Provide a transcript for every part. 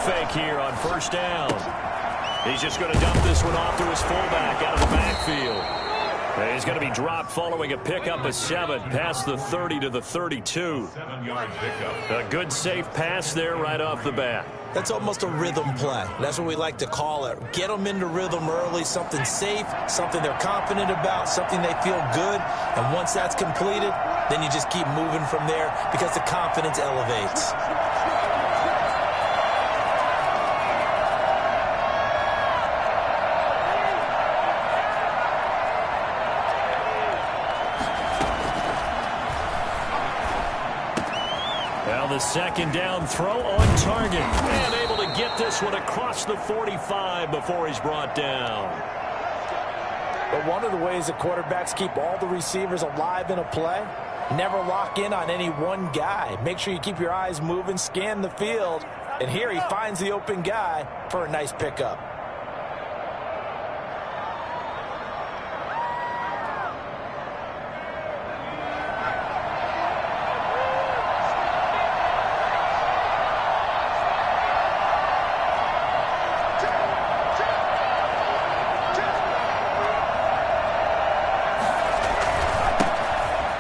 fake here on first down. He's just going to dump this one off to his fullback out of the backfield. And he's going to be dropped following a pickup of 7 past the 30 to the 32. 7-yard pickup. A good safe pass there right off the bat. That's almost a rhythm play. That's what we like to call it. Get them into rhythm early, something safe, something they're confident about, something they feel good. And once that's completed, then you just keep moving from there because the confidence elevates. The second down throw on target. And able to get this one across the 45 before he's brought down. But one of the ways that quarterbacks keep all the receivers alive in a play, never lock in on any one guy. Make sure you keep your eyes moving, scan the field. And here he finds the open guy for a nice pickup.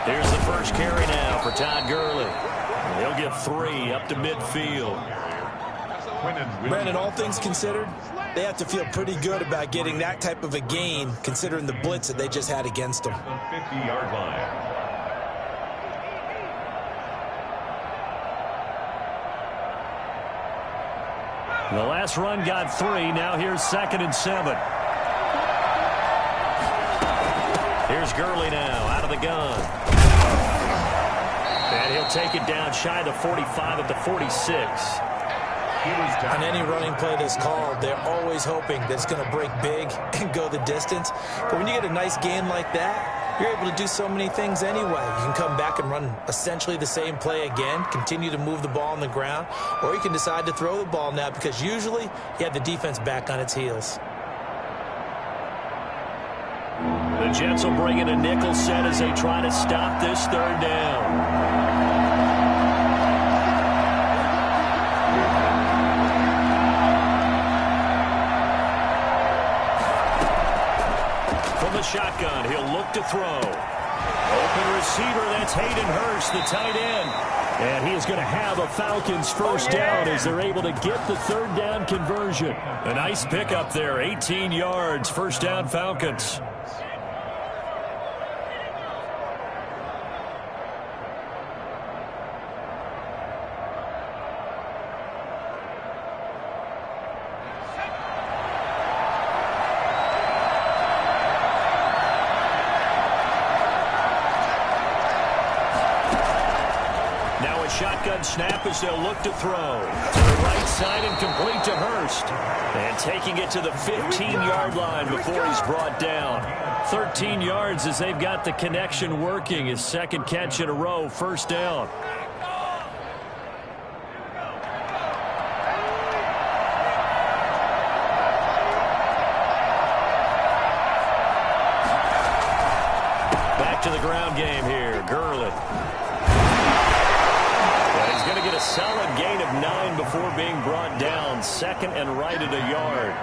Here's the first carry now for Todd Gurley. He'll get 3 up to midfield. Brandon, all things considered, they have to feel pretty good about getting that type of a gain, considering the blitz that they just had against them. 50-yard line. The last run got 3. Now here's 2nd and 7. Here's Gurley now out of the gun. And he'll take it down shy of the 45 at the 46. On any running play that's called, they're always hoping that it's going to break big and go the distance. But when you get a nice gain like that, you're able to do so many things anyway. You can come back and run essentially the same play again, continue to move the ball on the ground, or you can decide to throw the ball now because usually you have the defense back on its heels. The Jets will bring in a nickel set as they try to stop this 3rd down. From the shotgun, he'll look to throw. Open receiver, that's Hayden Hurst, the tight end. And he is going to have a Falcons first down as they're able to get the 3rd down conversion. A nice pickup there, 18 yards, first down Falcons. Shotgun snap as they'll look to throw. To the right side and complete to Hurst. And taking it to the 15-yard line before he's brought down. 13 yards as they've got the connection working. His 2nd catch in a row, first down. Back to the ground game here. Gurley. Going to get a solid gain of 9 before being brought down. 2nd and right at a yard.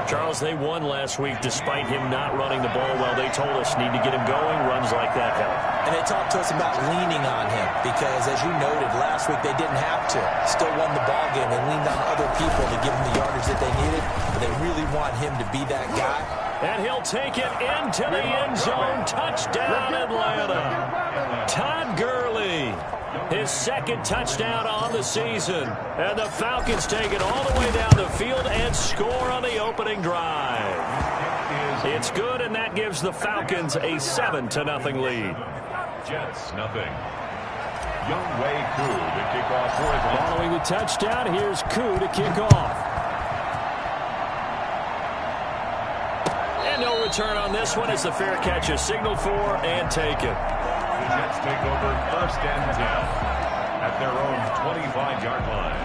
Charles, they won last week despite him not running the ball well. They told us need to get him going. Runs like that help. And they talked to us about leaning on him because, as you noted, last week they didn't have to. Still won the ball game. They leaned on other people to give them the yardage that they needed. But they really want him to be that guy. And he'll take it into the end zone. Touchdown, Atlanta. Todd Gurley. His 2nd touchdown on the season. And the Falcons take it all the way down the field and score on the opening drive. It's good, and that gives the Falcons a 7-0 lead. Jets, nothing. Younghoe Koo to kick off for Atlanta. Following the touchdown, here's Koo to kick off. And no return on this one as the fair catch is signaled for and taken. The Jets take over 1st and 10 at their own 25-yard line.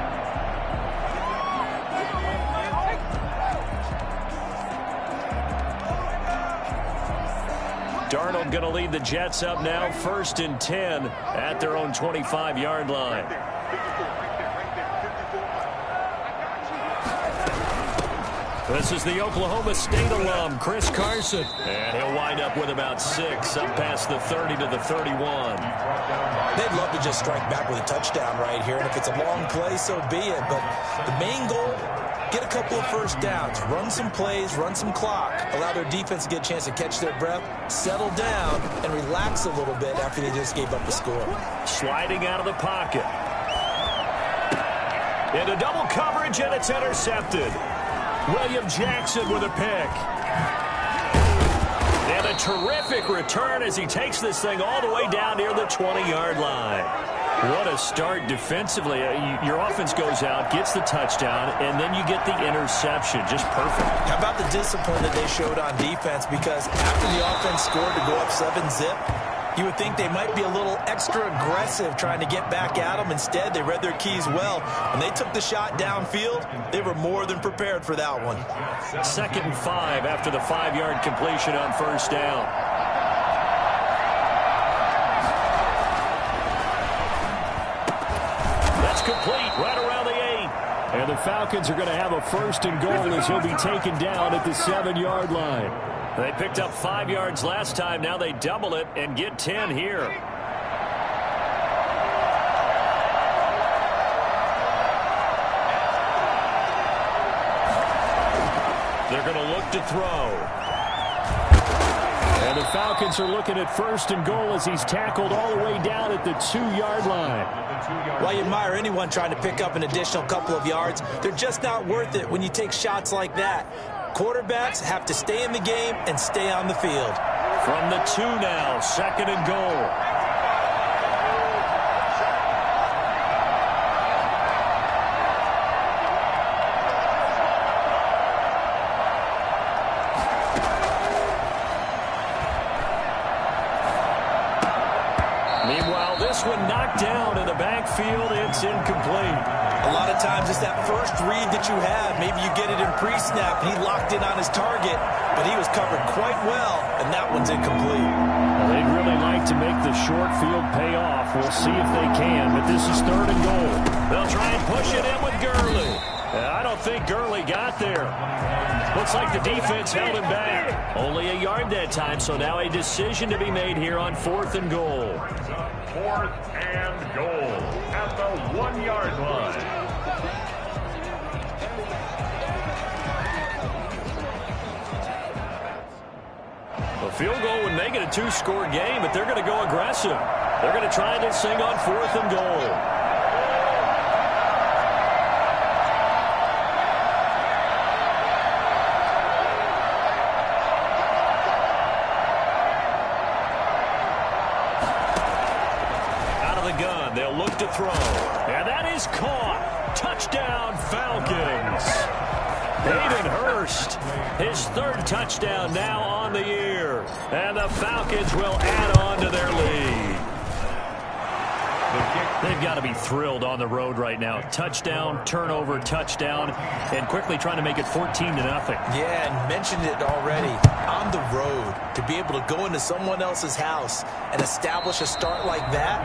Darnold going to lead the Jets up now, 1st and 10 at their own 25-yard line. This is the Oklahoma State alum, Chris Carson. And he'll wind up with about 6, up past the 30 to the 31. They'd love to just strike back with a touchdown right here, and if it's a long play, so be it. But the main goal, get a couple of first downs, run some plays, run some clock, allow their defense to get a chance to catch their breath, settle down, and relax a little bit after they just gave up a score. Sliding out of the pocket. Into double coverage, and it's intercepted. William Jackson with a pick. And a terrific return as he takes this thing all the way down near the 20-yard line. What a start defensively. Your offense goes out, gets the touchdown, and then you get the interception. Just perfect. How about the discipline that they showed on defense? Because after the offense scored to go up 7-zip, you would think they might be a little extra aggressive trying to get back at them. Instead, they read their keys well. When they took the shot downfield, they were more than prepared for that one. 2nd and 5 after the 5-yard completion on first down. That's complete right around the 8. And the Falcons are going to have a 1st and goal as he'll be taken down at the 7-yard line. They picked up 5 yards last time. Now they double it and get 10 here. They're going to look to throw. And the Falcons are looking at 1st and goal as he's tackled all the way down at the 2-yard line. While you admire anyone trying to pick up an additional couple of yards, they're just not worth it when you take shots like that. Quarterbacks have to stay in the game and stay on the field. From the 2 now, 2nd and goal. Meanwhile, this one knocked down in the backfield. It's incomplete. A lot of times it's that first read that you have. Maybe you get it in pre-snap, and he locked in on his target, but he was covered quite well, and that one's incomplete. Well, they'd really like to make the short field pay off. We'll see if they can, but this is 3rd and goal. They'll try and push it in with Gurley. I don't think Gurley got there. Looks like the defense held him back. Only a yard that time, so now a decision to be made here on 4th and goal. 4th and goal at the 1-yard line. A field goal would make it a 2-score game, but they're going to go aggressive. They're going to try this thing on 4th and goal. They'll look to throw. And that is caught. Touchdown, Falcons. Hayden Hurst, his 3rd touchdown now on the year. And the Falcons will add on to their lead. They've got to be thrilled on the road right now. Touchdown, turnover, touchdown, and quickly trying to make it 14-0. Yeah, and mentioned it already. On the road, to be able to go into someone else's house and establish a start like that,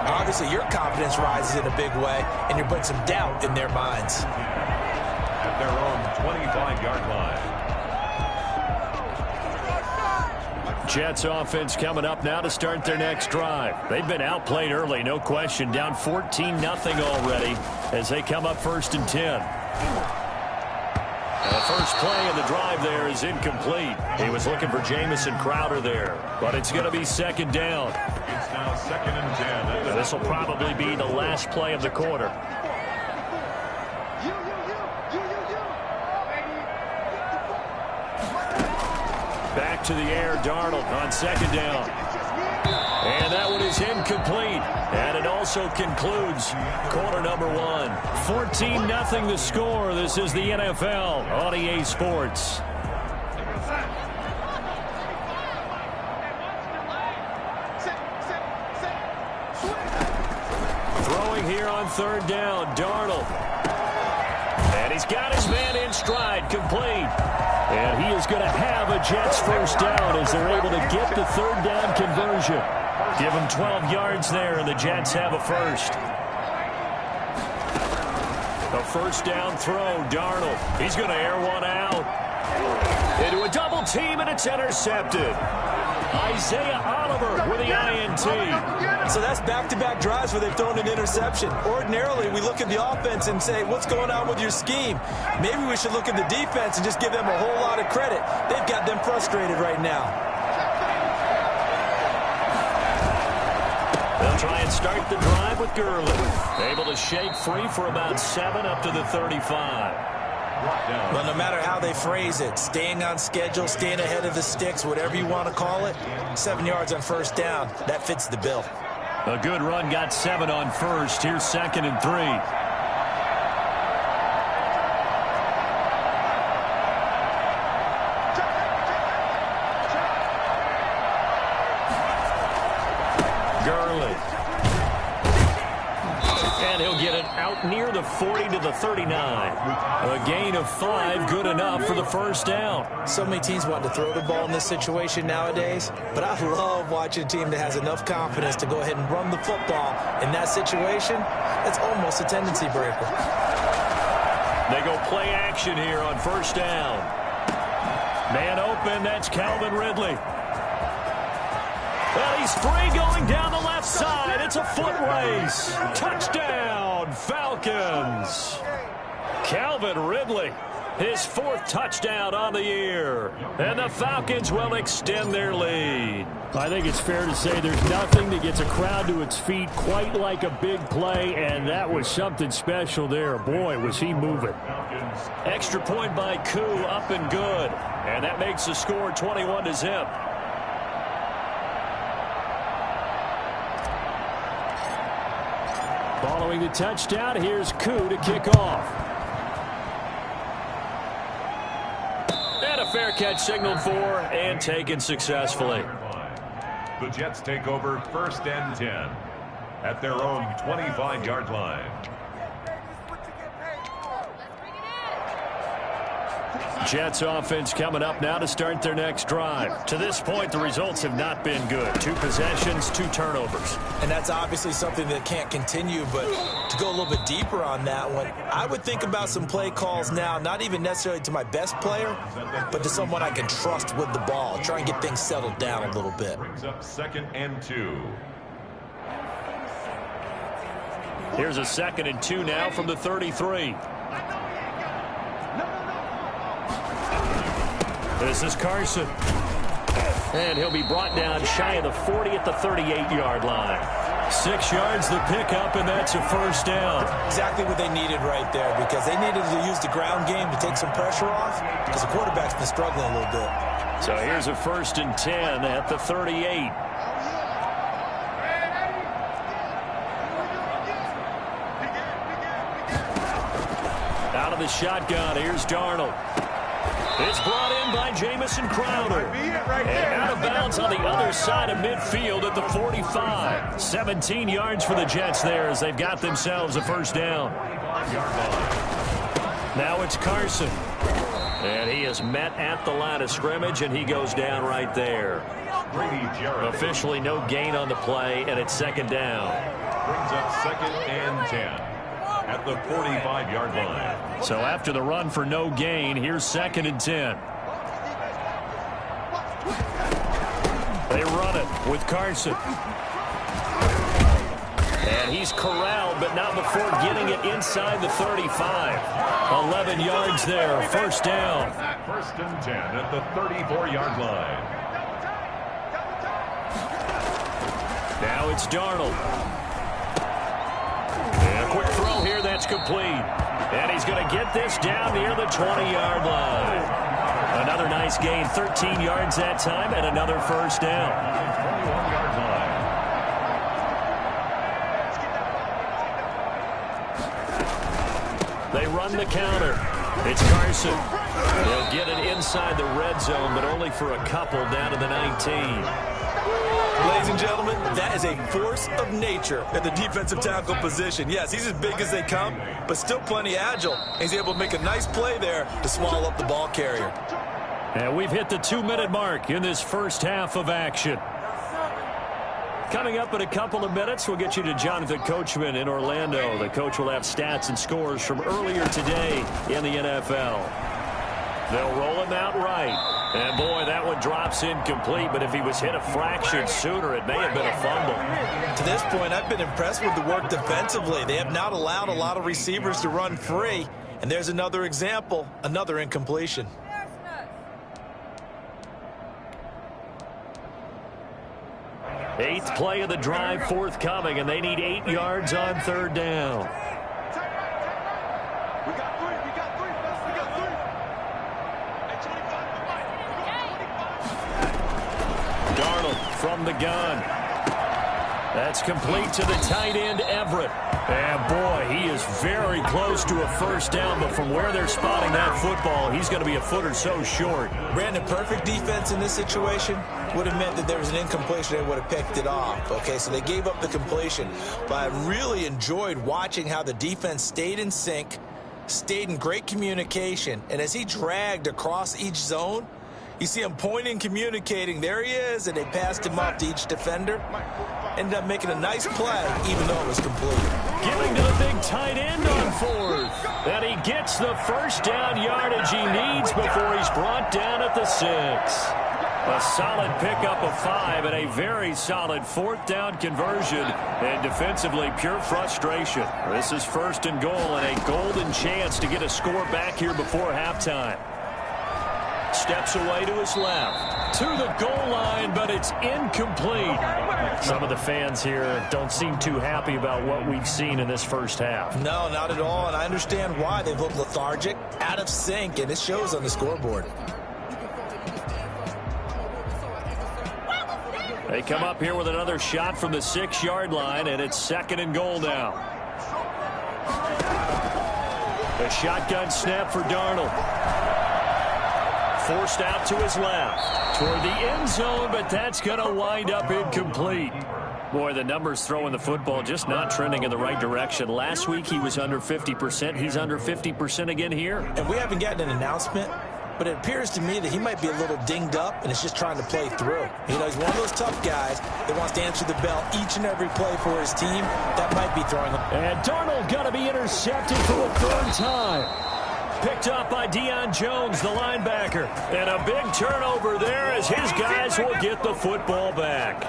obviously your confidence rises in a big way, and you're putting some doubt in their minds. At their own 25-yard line. Jets offense coming up now to start their next drive. They've been outplayed early, no question. Down 14-0 already as they come up 1st and 10. The first play of the drive there is incomplete. He was looking for Jamison Crowder there, but it's going to be 2nd down. It's now 2nd and 10. This will probably be the last play of the quarter. Back to the air, Darnold on 2nd down. And that one is incomplete. And it also concludes quarter number 1. 14-0 the score. This is the NFL on EA Sports. Throwing here on 3rd down, Darnold. And he's got his man in stride, complete. And he is going to have a Jets 1st down as they're able to get the 3rd down conversion. Give them 12 yards there, and the Jets have a 1st. A first down throw. Darnold, he's going to air one out. Into a double team, and it's intercepted. Isaiah Oliver with the INT. So that's back-to-back drives where they've thrown an interception. Ordinarily, we look at the offense and say, what's going on with your scheme? Maybe we should look at the defense and just give them a whole lot of credit. They've got them frustrated right now. They'll try and start the drive with Gurley. Able to shake free for about 7 up to the 35. Well, no matter how they phrase it, staying on schedule, staying ahead of the sticks, whatever you want to call it, 7 yards on first down, that fits the bill. A good run got 7 on first. Here's 2nd and 3. Near the 40 to the 39. A gain of 5, good enough for the first down. So many teams want to throw the ball in this situation nowadays, but I love watching a team that has enough confidence to go ahead and run the football. In that situation, it's almost a tendency breaker. They go play action here on first down. Man open, that's Calvin Ridley. Well, he's free going down the left side. It's a foot race. Touchdown, Falcons. Calvin Ridley, his 4th touchdown on the year. And the Falcons will extend their lead. I think it's fair to say there's nothing that gets a crowd to its feet quite like a big play, and that was something special there. Boy, was he moving. Extra point by Koo, up and good. And that makes the score 21-0. Following the touchdown, here's Koo to kick off. And a fair catch signaled for and taken successfully. The Jets take over 1st and 10 at their own 25-yard line. Jets offense coming up now to start their next drive. To this point, the results have not been good. 2 possessions, 2 turnovers. And that's obviously something that can't continue, but to go a little bit deeper on that one, I would think about some play calls now, not even necessarily to my best player, but to someone I can trust with the ball. Try and get things settled down a little bit. Brings up 2nd and 2. Here's a 2nd and 2 now from the 33. This is Carson. And he'll be brought down shy of the 40 at the 38-yard line. 6 yards the pickup, and that's a first down. Exactly what they needed right there, because they needed to use the ground game to take some pressure off, because the quarterback's been struggling a little bit. So here's a 1st and 10 at the 38. Out of the shotgun, here's Darnold. It's brought in by Jamison Crowder. And out of bounds on the other side of midfield at the 45. 17 yards for the Jets there as they've got themselves a first down. Now it's Carson. And he is met at the line of scrimmage, and he goes down right there. Officially no gain on the play, and it's 2nd down. Brings up 2nd and 10. At the 45-yard line. So after the run for no gain, here's 2nd and 10. They run it with Carson. And he's corralled, but not before getting it inside the 35. 11 yards there, first down. 1st and 10 at the 34-yard line. Now it's Darnold. Quick throw here, that's complete. And he's going to get this down near the 20-yard line. Another nice gain, 13 yards that time, and another first down. 21-yard line. They run the counter. It's Carson. They'll get it inside the red zone, but only for a couple down to the 19. Ladies and gentlemen, that is a force of nature at the defensive tackle position. Yes, he's as big as they come, but still plenty agile. He's able to make a nice play there to swallow up the ball carrier. And we've hit the 2-minute mark in this first half of action. Coming up in a couple of minutes, we'll get you to Jonathan Coachman in Orlando. The coach will have stats and scores from earlier today in the NFL. They'll roll him out right. And, boy, that one drops incomplete. But if he was hit a fraction sooner, it may have been a fumble. To this point, I've been impressed with the work defensively. They have not allowed a lot of receivers to run free. And there's another example, another incompletion. Eighth play of the drive forthcoming, and they need 8 yards on 3rd down. Darnold from the gun. That's complete to the tight end, Everett. And, boy, he is very close to a 1st down, but from where they're spotting that football, he's going to be a foot or so short. Brandon, perfect defense in this situation would have meant that there was an incompletion. They would have picked it off. Okay, so they gave up the completion. But I really enjoyed watching how the defense stayed in sync, stayed in great communication, and as he dragged across each zone, you see him pointing, communicating. There he is, and they passed him off to each defender. Ended up making a nice play, even though it was complete. Giving to the big tight end on 4th. And he gets the 1st down yardage he needs before he's brought down at the 6. A solid pickup of 5 and a very solid 4th down conversion. And defensively, pure frustration. This is 1st and goal and a golden chance to get a score back here before halftime. Steps away to his left. To the goal line, but it's incomplete. Some of the fans here don't seem too happy about what we've seen in this 1st half. No, not at all, and I understand why. They've looked lethargic, out of sync, and it shows on the scoreboard. They come up here with another shot from the 6-yard line, and it's 2nd and goal now. A shotgun snap for Darnold. Forced out to his left. Toward the end zone, but that's going to wind up incomplete. Boy, the numbers throwing the football just not trending in the right direction. Last week he was under 50%. He's under 50% again here. And we haven't gotten an announcement, but it appears to me that he might be a little dinged up and is just trying to play through. You know, he's one of those tough guys that wants to answer the bell each and every play for his team. That might be throwing him. And Darnold going to be intercepted for the 3rd time. Picked up by Deion Jones, the linebacker. And a big turnover there as his guys will get the football back.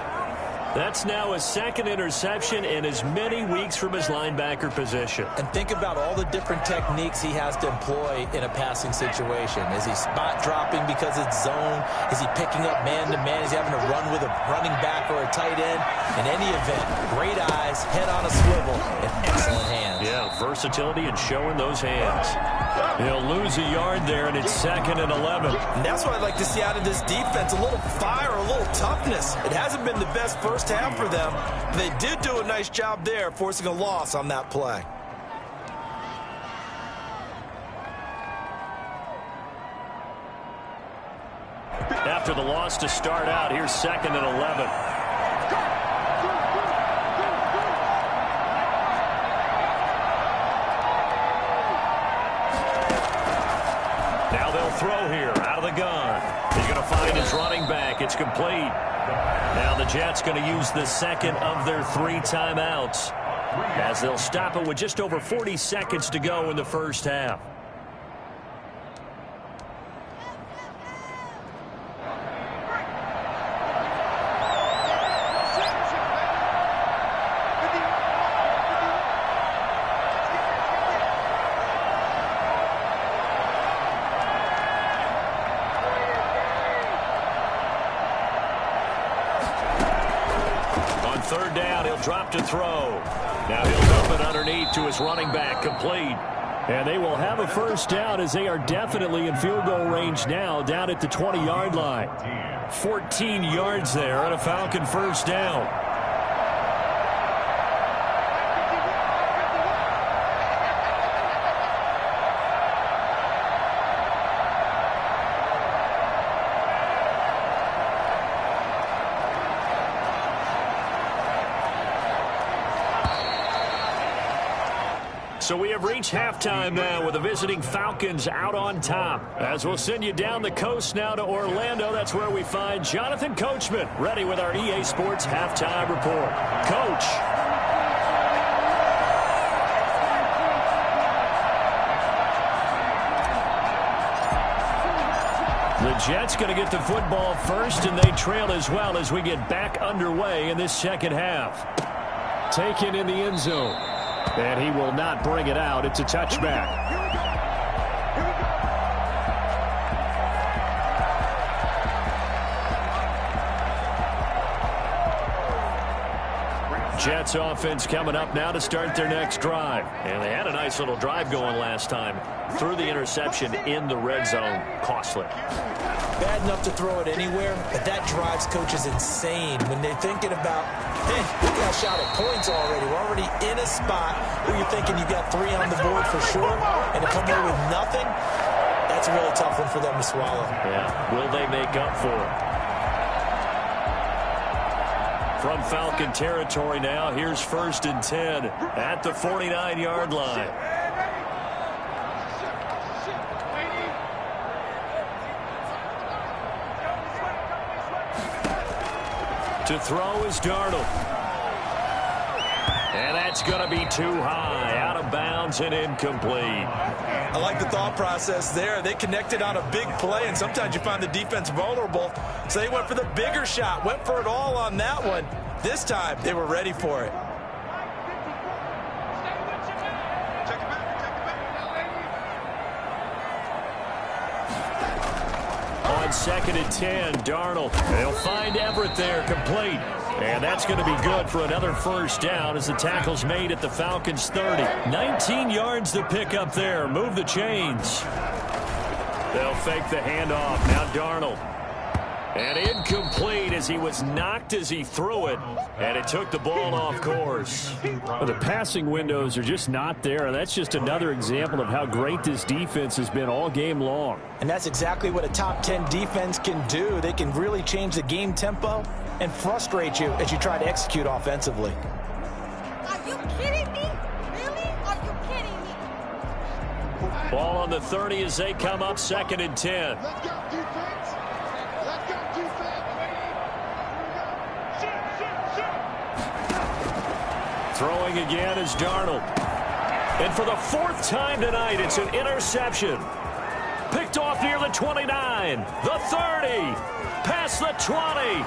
That's now his 2nd interception in as many weeks from his linebacker position. And think about all the different techniques he has to employ in a passing situation. Is he spot dropping because it's zone? Is he picking up man-to-man? Is he having to run with a running back or a tight end? In any event, great eyes, head on a swivel, and excellent hands. Yeah, versatility and showing those hands. He'll lose a yard there, and it's 2nd and 11. And that's what I'd like to see out of this defense, a little fire, a little toughness. It hasn't been the best 1st half for them. They did do a nice job there, forcing a loss on that play. After the loss to start out, here's 2nd and 11. Now they'll throw here out of the gun. He's going to find his running back. It's complete. Now the Jets going to use the 2nd of their 3 timeouts as they'll stop it with just over 40 seconds to go in the 1st half. Drop to throw. Now he'll dump it underneath to his running back, complete. And they will have a 1st down as they are definitely in field goal range now, down at the 20-yard line. 14 yards there and a Falcon 1st down. So we have reached halftime now with the visiting Falcons out on top. As we'll send you down the coast now to Orlando, that's where we find Jonathan Coachman ready with our EA Sports halftime report. Coach. The Jets going to get the football first, and they trail as well as we get back underway in this second half. Taken in the end zone. And he will not bring it out. It's a touchback. Jets offense coming up now to start their next drive. And they had a nice little drive going last time. Threw the interception in the red zone. Costly. Bad enough to throw it anywhere, but that drives coaches insane when they're thinking about, hey, we got shot at points already. We're already in a spot where you're thinking you got 3 on the board for sure, and to come away with nothing, that's a really tough one for them to swallow. Yeah, will they make up for it? From Falcon territory now, here's 1st and 10 at the 49-yard line. To throw is Darnold. And that's going to be too high, out of bounds and incomplete. I like the thought process there. They connected on a big play, and sometimes you find the defense vulnerable. So they went for the bigger shot, went for it all on that one. This time, they were ready for it. On 2nd and 10, Darnold. They'll find Everett there, complete. And that's going to be good for another first down as the tackle's made at the Falcons' 30. 19 yards to pick up there. Move the chains. They'll fake the handoff. Now Darnold. And incomplete as he was knocked as he threw it. And it took the ball off course. Well, the passing windows are just not there. And that's just another example of how great this defense has been all game long. And that's exactly what a top 10 defense can do. They can really change the game tempo and frustrate you as you try to execute offensively. Are you kidding me? Really? Are you kidding me? Ball on the 30 as they come up 2nd and 10. Let's go, defense. Let's go, defense. Throwing again is Darnold. And for the 4th time tonight, it's an interception. Picked off near the 29, the 30, past the 20.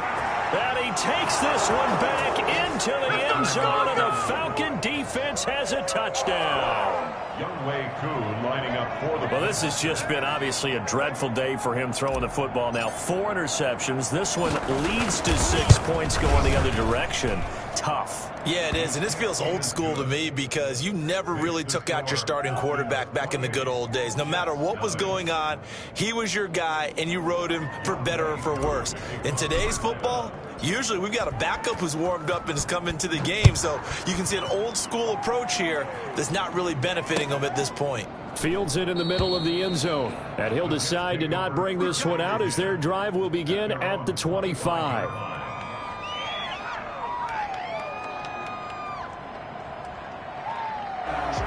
And he takes this one back into the end zone, and the Falcon defense has a touchdown. Youngwei Koo lining up for the... Well, this has just been obviously a dreadful day for him throwing the football. Now 4 interceptions. This one leads to 6 points going the other direction. Tough. Yeah, it is, and this feels old school to me because you never really took out your starting quarterback back in the good old days. No matter what was going on, he was your guy, and you rode him for better or for worse. In today's football, usually we've got a backup who's warmed up and has come into the game, so you can see an old school approach here that's not really benefiting him at this point. Fields it in the middle of the end zone, and he'll decide to not bring this one out as their drive will begin at the 25.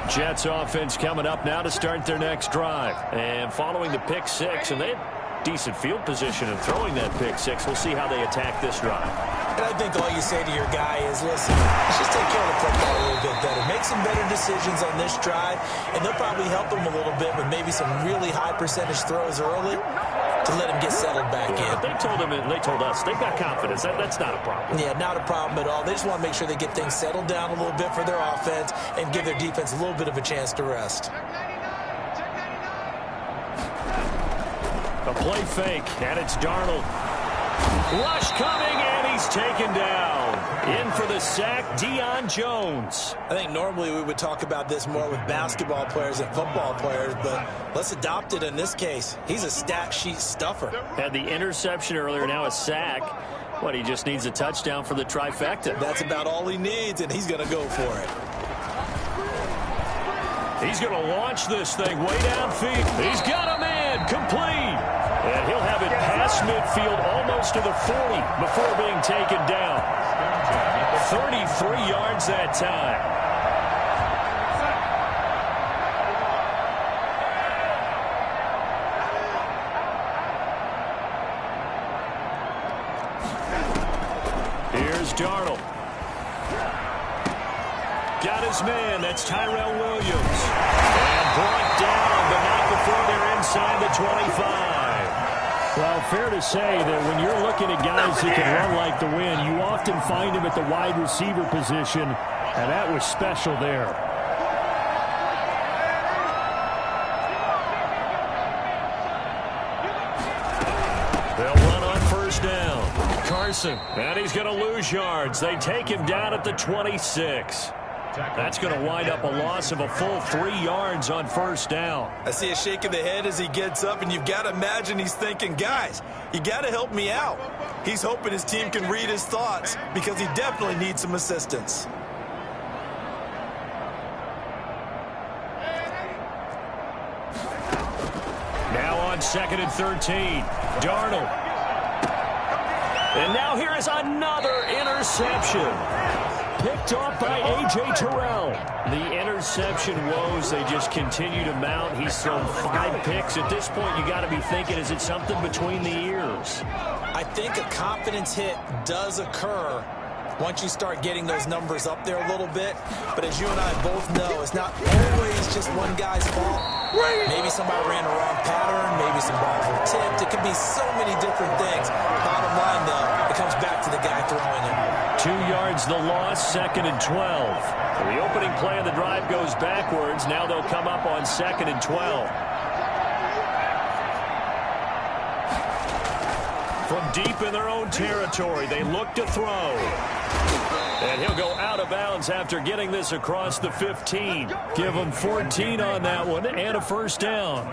Jets offense coming up now to start their next drive. And following the pick 6, and they had decent field position in throwing that pick 6. We'll see how they attack this drive. And I think all you say to your guy is, listen, let's just take care of the football a little bit better. Make some better decisions on this drive, and they'll probably help him a little bit with maybe some really high percentage throws early to let him get settled back in. But they told him, and they told us, they've got confidence. That's not a problem. Yeah, not a problem at all. They just want to make sure they get things settled down a little bit for their offense and give their defense a little bit of a chance to rest. A play fake, and it's Darnold. Rush coming, and he's taken down. In for the sack, Deion Jones. I think normally we would talk about this more with basketball players and football players, but let's adopt it in this case. He's a stat sheet stuffer. Had the interception earlier, now a sack. What, he just needs a touchdown for the trifecta. That's about all he needs, and he's going to go for it. He's going to launch this thing way downfield. He's got a man, complete. And he'll have it past midfield almost to the 40 before being taken down. 33 yards that time. Darnold. Got his man. That's Tyrell Williams. And brought down, but not before they're inside the 25. Well, fair to say that when you're looking at guys that can run like the wind, you often find them at the wide receiver position, and that was special there. They'll run on first down. Carson, and he's going to lose yards. They take him down at the 26. That's going to wind up a loss of a full 3 yards on first down. I see a shake of the head as he gets up, and you've got to imagine he's thinking, guys, you got to help me out. He's hoping his team can read his thoughts because he definitely needs some assistance. Now on 2nd and 13, Darnold. And now here is another interception. Picked off by A.J. Terrell. The interception woes, they just continue to mount. He's thrown 5 picks. At this point, you got to be thinking, is it something between the ears? I think a confidence hit does occur once you start getting those numbers up there a little bit. But as you and I both know, it's not always just one guy's fault. Maybe somebody ran a wrong pattern. Maybe some balls were tipped. It could be so many different things. Bottom line, though, it comes back to the guy throwing it. 2 yards the loss, 2nd and 12. The opening play of the drive goes backwards. Now they'll come up on 2nd and 12. From deep in their own territory, they look to throw. And he'll go out of bounds after getting this across the 15. Give them 14 on that one and a first down.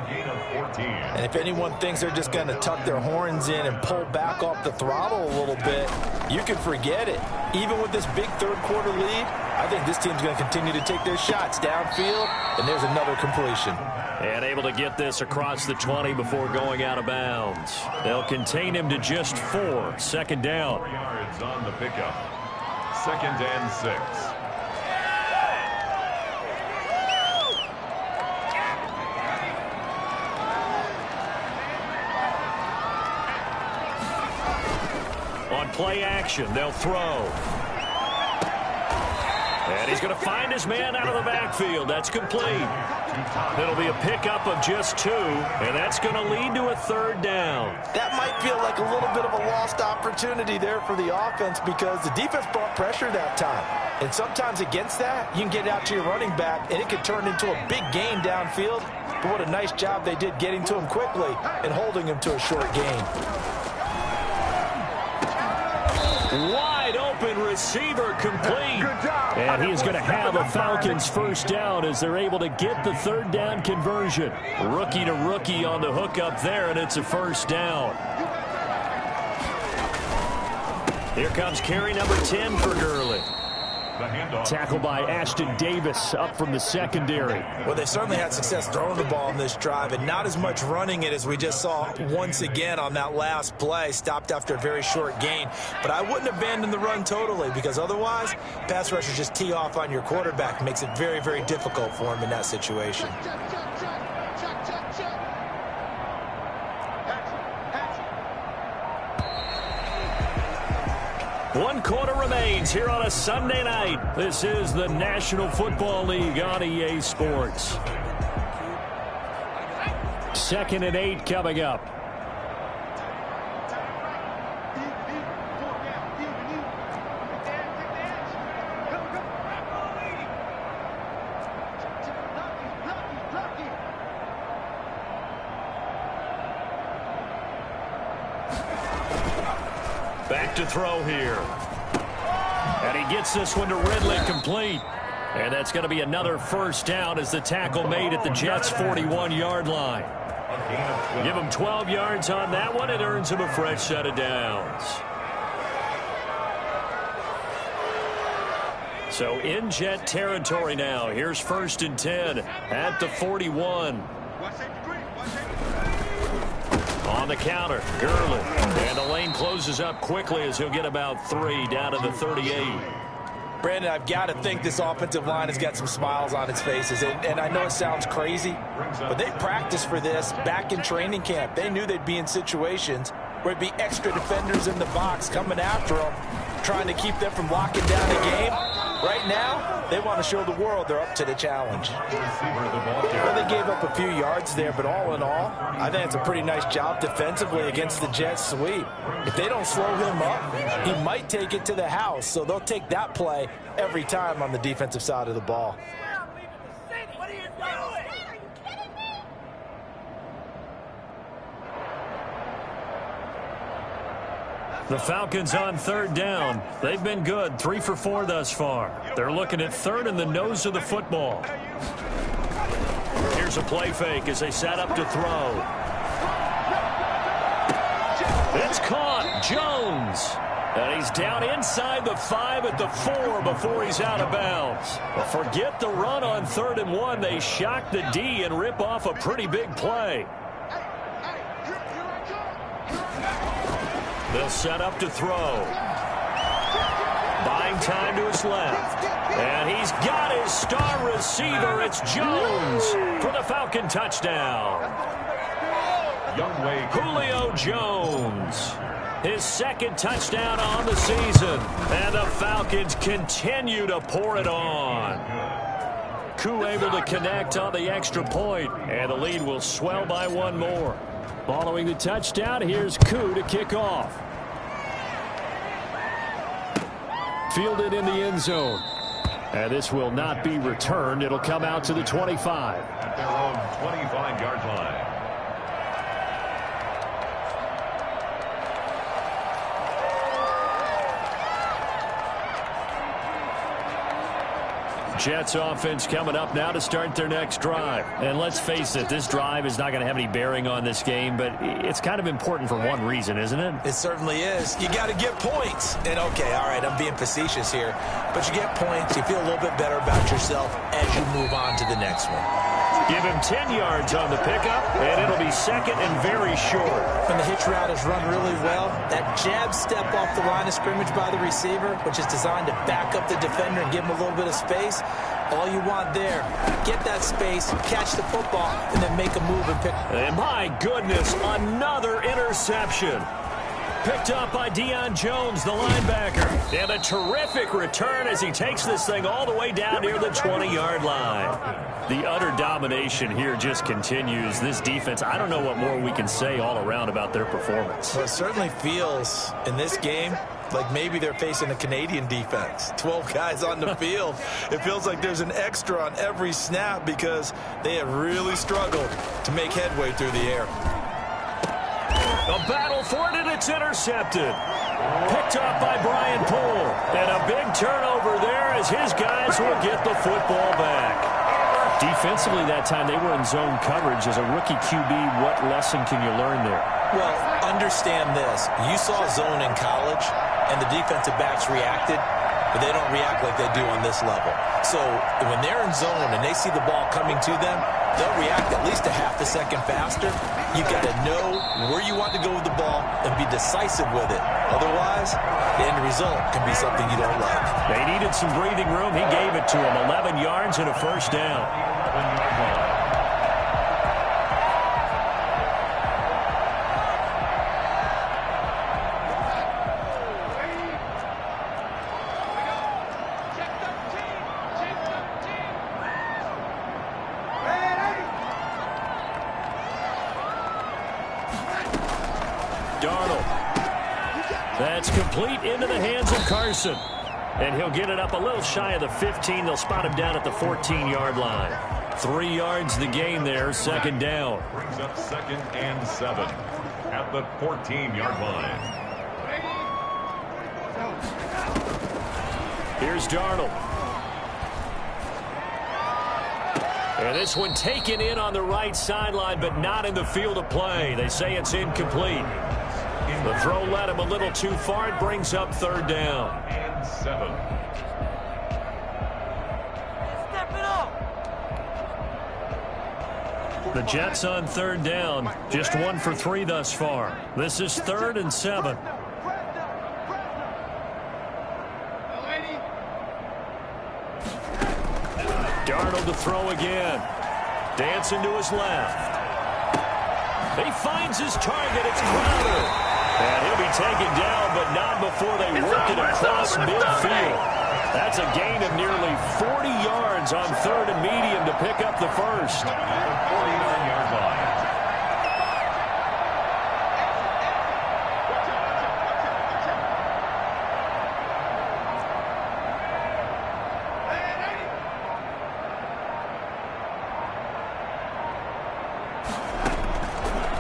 And if anyone thinks they're just going to tuck their horns in and pull back off the throttle a little bit, you can forget it. Even with this big third-quarter lead, I think this team's going to continue to take their shots downfield, and there's another completion. And able to get this across the 20 before going out of bounds. They'll contain him to just 4. 2nd down. 4 yards on the pickup. 2nd and 6. On play action, they'll throw. And he's going to find his man out of the backfield. That's complete. It'll be a pickup of just 2, and that's going to lead to a 3rd down. That might feel like a little bit of a lost opportunity there for the offense because the defense brought pressure that time. And sometimes against that, you can get out to your running back, and it could turn into a big gain downfield. But what a nice job they did getting to him quickly and holding him to a short gain. Wide open receiver complete. And he is going to have a Falcons first down as they're able to get the 3rd down conversion. Rookie to rookie on the hook up there, and it's a first down. Here comes carry number 10 for Gurley. Tackle by Ashton Davis up from the secondary. Well, they certainly had success throwing the ball in this drive and not as much running it as we just saw once again on that last play. Stopped after a very short gain. But I wouldn't abandon the run totally because otherwise, pass rushers just tee off on your quarterback. Makes it very, very difficult for him in that situation. One quarter remains here on a Sunday night. This is the National Football League on EA Sports. 2nd and 8 coming up. Back to throw here. And he gets this one to Ridley complete. And that's going to be another first down as the tackle made at the Jets' 41-yard line. Give him 12 yards on that one. It earns him a fresh set of downs. So in Jet territory now. Here's 1st and 10 at the 41. On the counter, Gurley. And the lane closes up quickly as he'll get about 3 down to the 38. Brandon, I've got to think this offensive line has got some smiles on its faces. And I know it sounds crazy, but they practiced for this back in training camp. They knew they'd be in situations where it'd be extra defenders in the box coming after them, trying to keep them from locking down the game. Right now, they want to show the world they're up to the challenge. Well, they gave up a few yards there, but all in all, I think it's a pretty nice job defensively against the Jets sweep. If they don't slow him up, he might take it to the house, so they'll take that play every time on the defensive side of the ball. The Falcons on third down. They've been good, 3 for 4 thus far. They're looking at third in the nose of the football. Here's a play fake as they set up to throw. It's caught. Jones. And he's down inside the 5 at the 4 before he's out of bounds. But forget the run on 3rd and 1. They shock the D and rip off a pretty big play. They'll set up to throw. Buying time to his left. And he's got his star receiver. It's Jones for the Falcon touchdown. Julio Jones. His second touchdown on the season. And the Falcons continue to pour it on. Koo able to connect on the extra point. And the lead will swell by 1 more. Following the touchdown, here's Koo to kick off. Fielded in the end zone. And this will not be returned. It'll come out to the 25. At their own 25-yard line. Jets offense coming up now to start their next drive. And let's face it, this drive is not going to have any bearing on this game, but it's kind of important for one reason, isn't it? It certainly is. You got to get points. And, okay, all right, I'm being facetious here. But you get points, you feel a little bit better about yourself as you move on to the next one. Give him 10 yards on the pickup, and it'll be second and very short. And the hitch route is run really well. That jab step off the line of scrimmage by the receiver, which is designed to back up the defender and give him a little bit of space. All you want there, get that space, catch the football, and then make a move and pick. And my goodness, another interception. Picked up by Deion Jones, the linebacker. And a terrific return as he takes this thing all the way down near the 20-yard line. The utter domination here just continues. This defense, I don't know what more we can say all around about their performance. Well, it certainly feels in this game like maybe they're facing a Canadian defense. 12 guys on the field. It feels like there's an extra on every snap because they have really struggled to make headway through the air. A battle for it, and it's intercepted. Picked up by Brian Poole. And a big turnover there as his guys will get the football back. Defensively that time, they were in zone coverage. As a rookie QB, what lesson can you learn there? Well, understand this. You saw zone in college, and the defensive backs reacted, but they don't react like they do on this level. So when they're in zone and they see the ball coming to them, they'll react at least a half a second faster. You've got to know where you want to go with the ball and be decisive with it. Otherwise, the end result can be something you don't like. They needed some breathing room. He gave it to them. 11 yards and a first down. That's complete into the hands of Carson. And he'll get it up a little shy of the 15. They'll spot him down at the 14-yard line. 3 yards the gain there, second down. Brings up 2nd and 7 at the 14-yard line. Here's Darnold. And this one taken in on the right sideline, but not in the field of play. They say it's incomplete. The throw led him a little too far. It brings up 3rd down. And 7. The Jets on 3rd down. Just 1 for 3 thus far. This is 3rd and 7. Darnold to throw again. Dancing to his left. He finds his target. It's Crowder. And he'll be taken down, but not before they work it across midfield. That's a gain of nearly 40 yards on 3rd and medium to pick up the first. 49-yard line.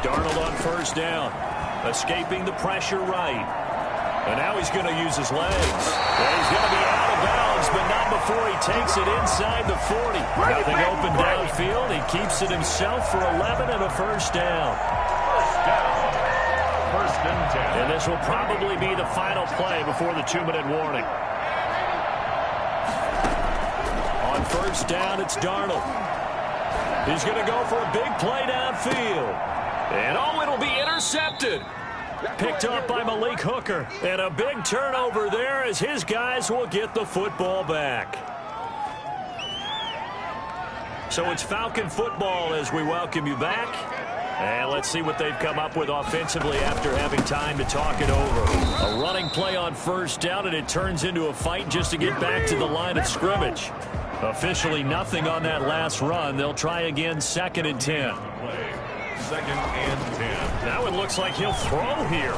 Darnold on first down, escaping the pressure right. And now he's going to use his legs. And he's going to be out of bounds, but not before he takes it inside the 40. Nothing open downfield. He keeps it himself for 11 and a first down. First and 10. And this will probably be the final play before the 2-minute warning. On first down, it's Darnold. He's going to go for a big play downfield. And it'll be intercepted. Picked up by Malik Hooker. And a big turnover there as his guys will get the football back. So it's Falcon football as we welcome you back. And let's see what they've come up with offensively after having time to talk it over. A running play on first down, and it turns into a fight just to get back to the line of scrimmage. Officially nothing on that last run. They'll try again, 2nd and 10. Second and 10. Now it looks like he'll throw here.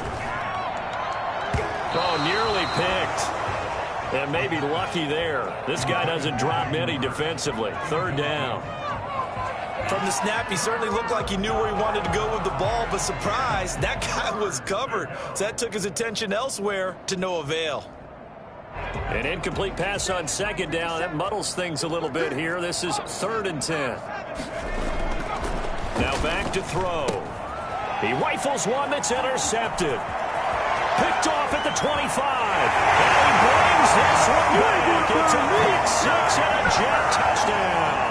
Oh, nearly picked. And maybe lucky there. This guy doesn't drop many defensively. 3rd down. From the snap, he certainly looked like he knew where he wanted to go with the ball, but surprise, that guy was covered. So that took his attention elsewhere to no avail. An incomplete pass on 2nd down. That muddles things a little bit here. This is 3rd and 10. Now back to throw. He rifles one that's intercepted. Picked off at the 25. And he brings this one back. It's a big 6 and a Jet touchdown.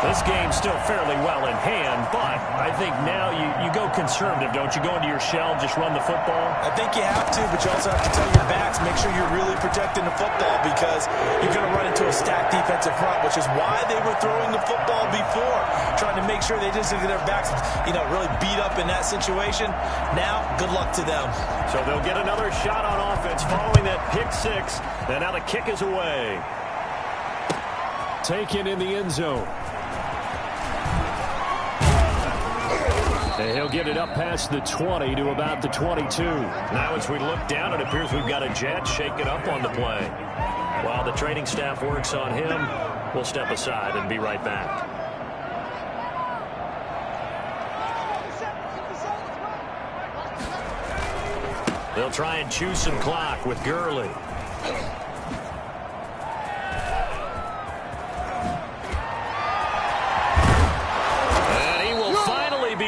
This game's still fairly well in hand, but I think now you go conservative, don't you? Go into your shell, just run the football. I think you have to, but you also have to tell your backs, make sure you're really protecting the football because you're going to run into a stacked defensive front, which is why they were throwing the football before, trying to make sure they didn't get their backs, really beat up in that situation. Now, good luck to them. So they'll get another shot on offense following that pick 6, and now the kick is away. Taken in the end zone. And he'll get it up past the 20 to about the 22. Now as we look down, it appears we've got a Jet shaking up on the play. While the training staff works on him, we'll step aside and be right back. They'll try and chew some clock with Gurley.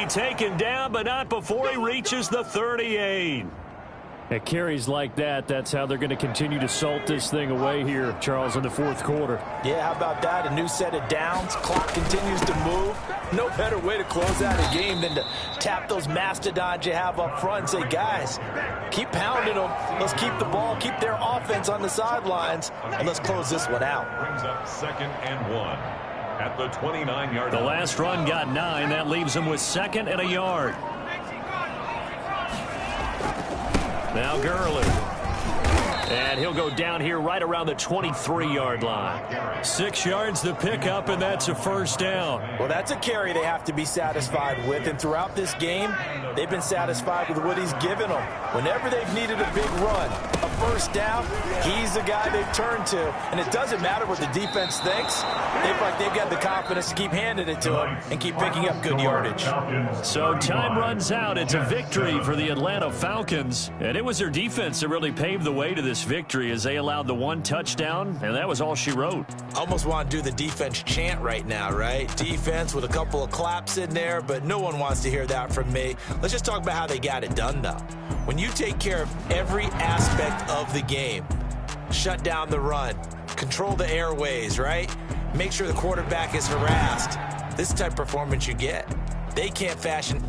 Taken down, but not before he reaches the 38. At carries like that, that's how they're going to continue to salt this thing away here, Charles, in the 4th quarter. Yeah, how about that? A new set of downs. Clock continues to move. No better way to close out a game than to tap those mastodons you have up front and say, guys, keep pounding them. Let's keep the ball, keep their offense on the sidelines, and let's close this one out. Brings up 2nd and 1. At the 29-yard line. The last run got 9. That leaves him with 2nd and a yard. Now Gurley. And he'll go down here right around the 23-yard line. 6 yards to pick up, and that's a first down. Well, that's a carry they have to be satisfied with. And throughout this game, they've been satisfied with what he's given them. Whenever they've needed a big run, a first down, he's the guy they've turned to. And it doesn't matter what the defense thinks. They've got the confidence to keep handing it to him and keep picking up good yardage. So time runs out. It's a victory for the Atlanta Falcons. And it was their defense that really paved the way to this victory as they allowed the 1 touchdown, and that was all she wrote. Almost want to do the defense chant right now, right? Defense with a couple of claps in there, but no one wants to hear that from me. Let's just talk about how they got it done, though. When you take care of every aspect of the game, shut down the run, control the airways, right? Make sure the quarterback is harassed. This type of performance you get. They can't fashion